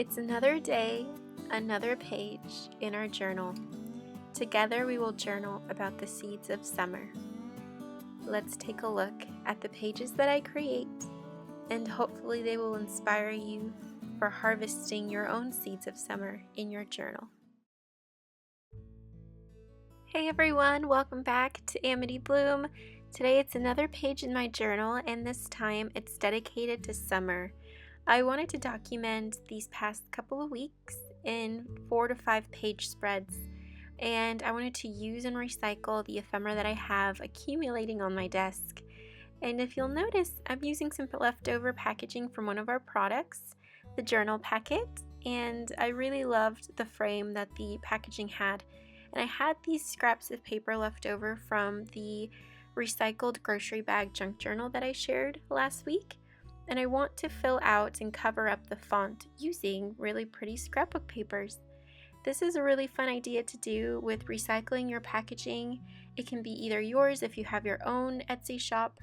It's another day, another page in our journal. Together we will journal about the seeds of summer. Let's take a look at the pages that I create, and hopefully they will inspire you for harvesting your own seeds of summer in your journal. Hey everyone, welcome back to Amity Bloom. Today it's another page in my journal, and this time it's dedicated to summer. I wanted to document these past couple of weeks in 4 to 5 page spreads, and I wanted to use and recycle the ephemera that I have accumulating on my desk. And if you'll notice, I'm using some leftover packaging from one of our products, the journal packet, and I really loved the frame that the packaging had. And I had these scraps of paper left over from the recycled grocery bag junk journal that I shared last week. And I want to fill out and cover up the font using really pretty scrapbook papers. This is a really fun idea to do with recycling your packaging. It can be either yours if you have your own Etsy shop,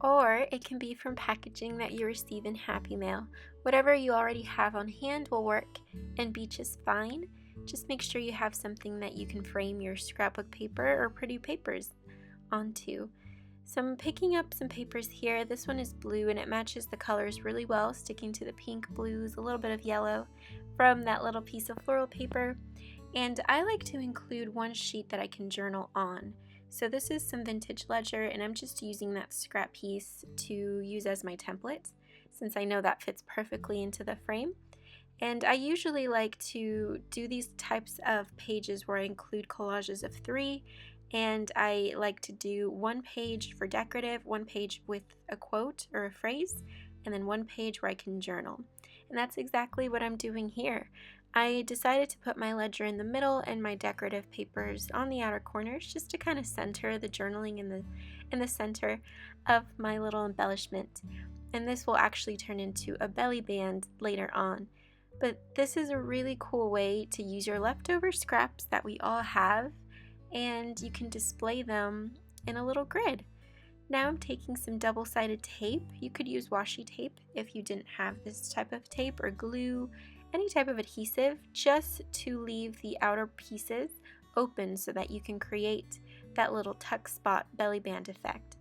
or it can be from packaging that you receive in Happy Mail. Whatever you already have on hand will work and be just fine. Just make sure you have something that you can frame your scrapbook paper or pretty papers onto. So I'm picking up some papers here. This one is blue and it matches the colors really well, sticking to the pink, blues, a little bit of yellow from that little piece of floral paper. And I like to include one sheet that I can journal on. So this is some vintage ledger, and I'm just using that scrap piece to use as my template, since I know that fits perfectly into the frame. And I usually like to do these types of pages where I include collages of 3, and I like to do one page for decorative, one page with a quote or a phrase, and then one page where I can journal. And that's exactly what I'm doing here. I decided to put my ledger in the middle and my decorative papers on the outer corners, just to kind of center the journaling in the center of my little embellishment. And this will actually turn into a belly band later on. But this is a really cool way to use your leftover scraps that we all have, and you can display them in a little grid. Now I'm taking some double-sided tape. You could use washi tape if you didn't have this type of tape, or glue, any type of adhesive, just to leave the outer pieces open so that you can create that little tuck spot belly band effect.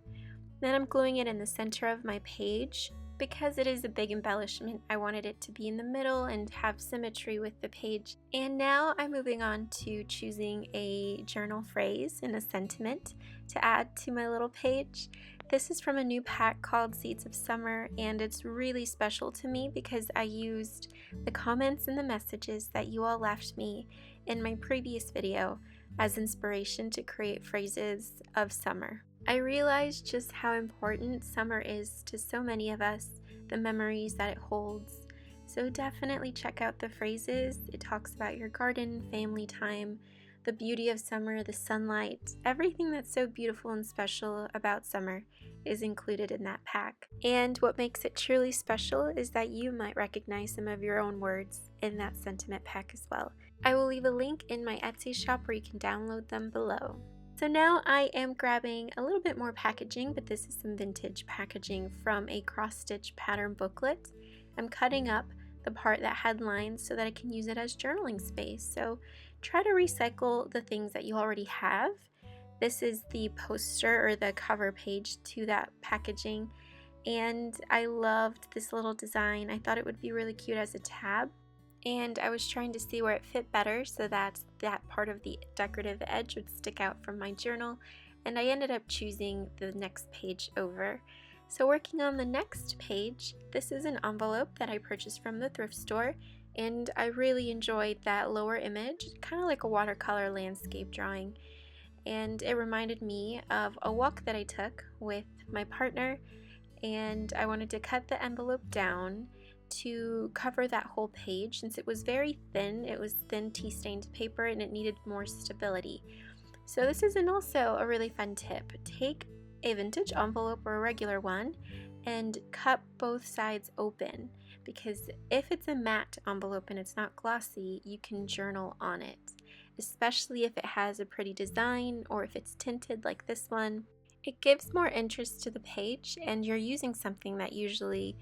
Then I'm gluing it in the center of my page. Because it is a big embellishment, I wanted it to be in the middle and have symmetry with the page. And now I'm moving on to choosing a journal phrase and a sentiment to add to my little page. This is from a new pack called Seeds of Summer, and it's really special to me because I used the comments and the messages that you all left me in my previous video as inspiration to create phrases of summer. I realized just how important summer is to so many of us, the memories that it holds. So definitely check out the phrases. It talks about your garden, family time, the beauty of summer, the sunlight, everything that's so beautiful and special about summer is included in that pack. And what makes it truly special is that you might recognize some of your own words in that sentiment pack as well. I will leave a link in my Etsy shop where you can download them below. So now I am grabbing a little bit more packaging, but this is some vintage packaging from a cross-stitch pattern booklet. I'm cutting up the part that had lines so that I can use it as journaling space. So try to recycle the things that you already have. This is the poster or the cover page to that packaging, and I loved this little design. I thought it would be really cute as a tab. And I was trying to see where it fit better so that that part of the decorative edge would stick out from my journal, and I ended up choosing the next page over. So working on the next page, this is an envelope that I purchased from the thrift store, and I really enjoyed that lower image, kind of like a watercolor landscape drawing. And it reminded me of a walk that I took with my partner, and I wanted to cut the envelope down to cover that whole page since it was very thin. It was thin tea-stained paper and it needed more stability. So this is also a really fun tip. Take a vintage envelope or a regular one and cut both sides open, because if it's a matte envelope and it's not glossy, you can journal on it, especially if it has a pretty design or if it's tinted like this one. It gives more interest to the page, and you're using something that usually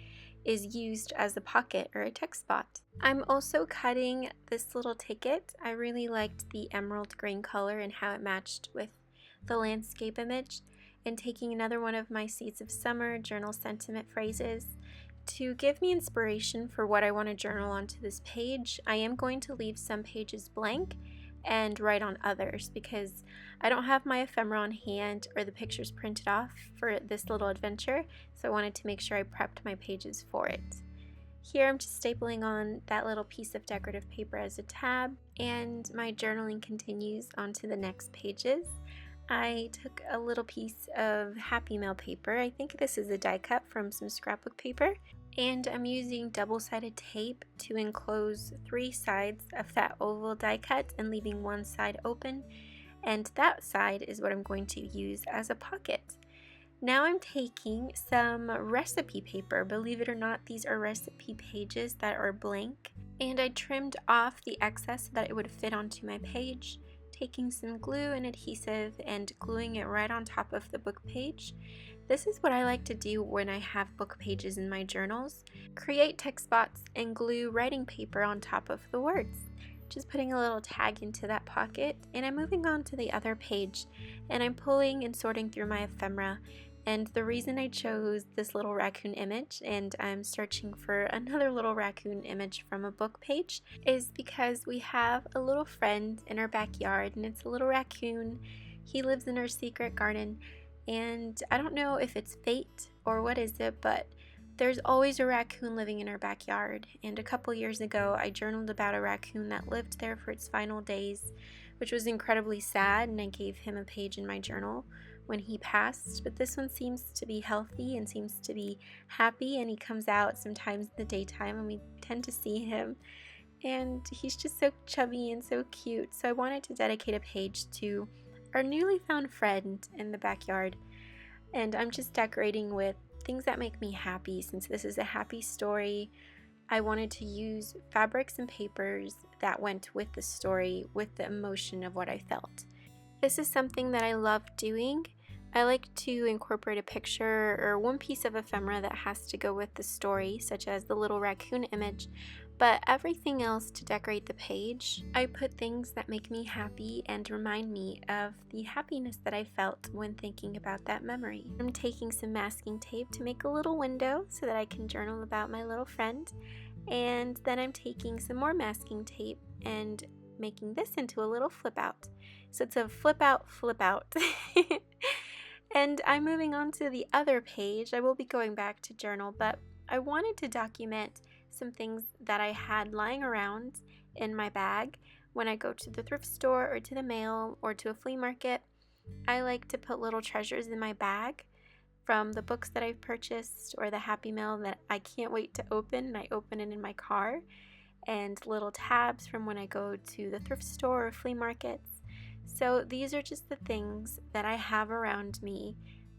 is used as a pocket or a text spot. I'm also cutting this little ticket. I really liked the emerald green color and how it matched with the landscape image, and taking another one of my Seeds of Summer journal sentiment phrases to give me inspiration for what I want to journal onto this page. I am going to leave some pages blank and write on others because I don't have my ephemera on hand or the pictures printed off for this little adventure, so I wanted to make sure I prepped my pages for it. Here I'm just stapling on that little piece of decorative paper as a tab, and my journaling continues onto the next pages. I took a little piece of Happy Mail paper. I think this is a die cut from some scrapbook paper, and I'm using double-sided tape to enclose 3 sides of that oval die cut and leaving one side open, and that side is what I'm going to use as a pocket. Now I'm taking some recipe paper. Believe it or not, these are recipe pages that are blank, and I trimmed off the excess so that it would fit onto my page, taking some glue and adhesive and gluing it right on top of the book page. This is what I like to do when I have book pages in my journals. Create text spots and glue writing paper on top of the words. Just putting a little tag into that pocket, and I'm moving on to the other page, and I'm pulling and sorting through my ephemera. And the reason I chose this little raccoon image, and I'm searching for another little raccoon image from a book page, is because we have a little friend in our backyard, and it's a little raccoon. He lives in our secret garden, and I don't know if it's fate or what is it, but there's always a raccoon living in our backyard. And a couple years ago, I journaled about a raccoon that lived there for its final days, which was incredibly sad, and I gave him a page in my journal when he passed. But this one seems to be healthy and seems to be happy, and he comes out sometimes in the daytime and we tend to see him, and he's just so chubby and so cute. So I wanted to dedicate a page to our newly found friend in the backyard, and I'm just decorating with things that make me happy. Since this is a happy story, I wanted to use fabrics and papers that went with the story, with the emotion of what I felt. This is something that I love doing. I like to incorporate a picture or one piece of ephemera that has to go with the story, such as the little raccoon image, but everything else to decorate the page, I put things that make me happy and remind me of the happiness that I felt when thinking about that memory. I'm taking some masking tape to make a little window so that I can journal about my little friend, and then I'm taking some more masking tape and making this into a little flip out. So it's a flip out. And I'm moving on to the other page. I will be going back to journal, but I wanted to document some things that I had lying around in my bag when I go to the thrift store or to the mail or to a flea market. I like to put little treasures in my bag from the books that I've purchased or the Happy Mail that I can't wait to open, and I open it in my car, and little tabs from when I go to the thrift store or flea markets. So these are just the things that I have around me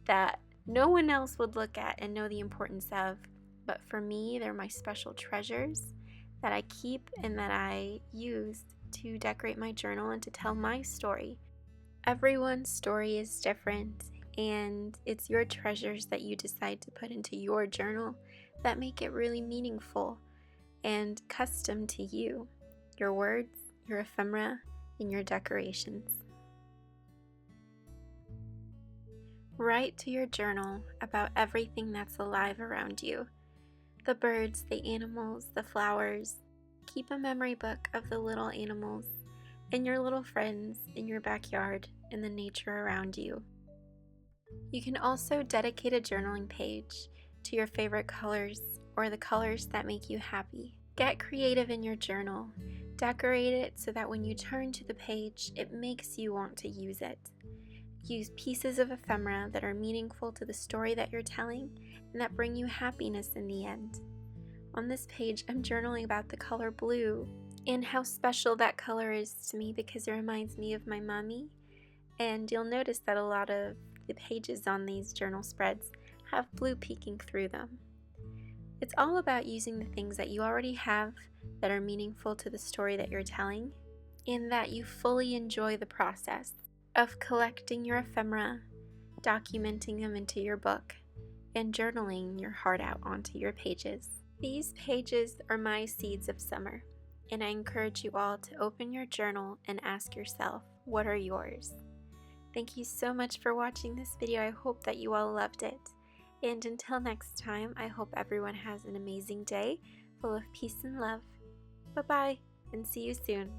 that no one else would look at and know the importance of, but for me, they're my special treasures that I keep and that I use to decorate my journal and to tell my story. Everyone's story is different, and it's your treasures that you decide to put into your journal that make it really meaningful and custom to you, your words, your ephemera, and your decorations. Write to your journal about everything that's alive around you. The birds, the animals, the flowers. Keep a memory book of the little animals and your little friends in your backyard and the nature around you. You can also dedicate a journaling page to your favorite colors or the colors that make you happy. Get creative in your journal. Decorate it so that when you turn to the page, it makes you want to use it. Use pieces of ephemera that are meaningful to the story that you're telling and that bring you happiness in the end. On this page, I'm journaling about the color blue and how special that color is to me because it reminds me of my mommy. And you'll notice that a lot of the pages on these journal spreads have blue peeking through them. It's all about using the things that you already have that are meaningful to the story that you're telling, and that you fully enjoy the process of collecting your ephemera, documenting them into your book, and journaling your heart out onto your pages. These pages are my seeds of summer, and I encourage you all to open your journal and ask yourself, what are yours? Thank you so much for watching this video. I hope that you all loved it. And until next time, I hope everyone has an amazing day full of peace and love. Bye-bye, and see you soon.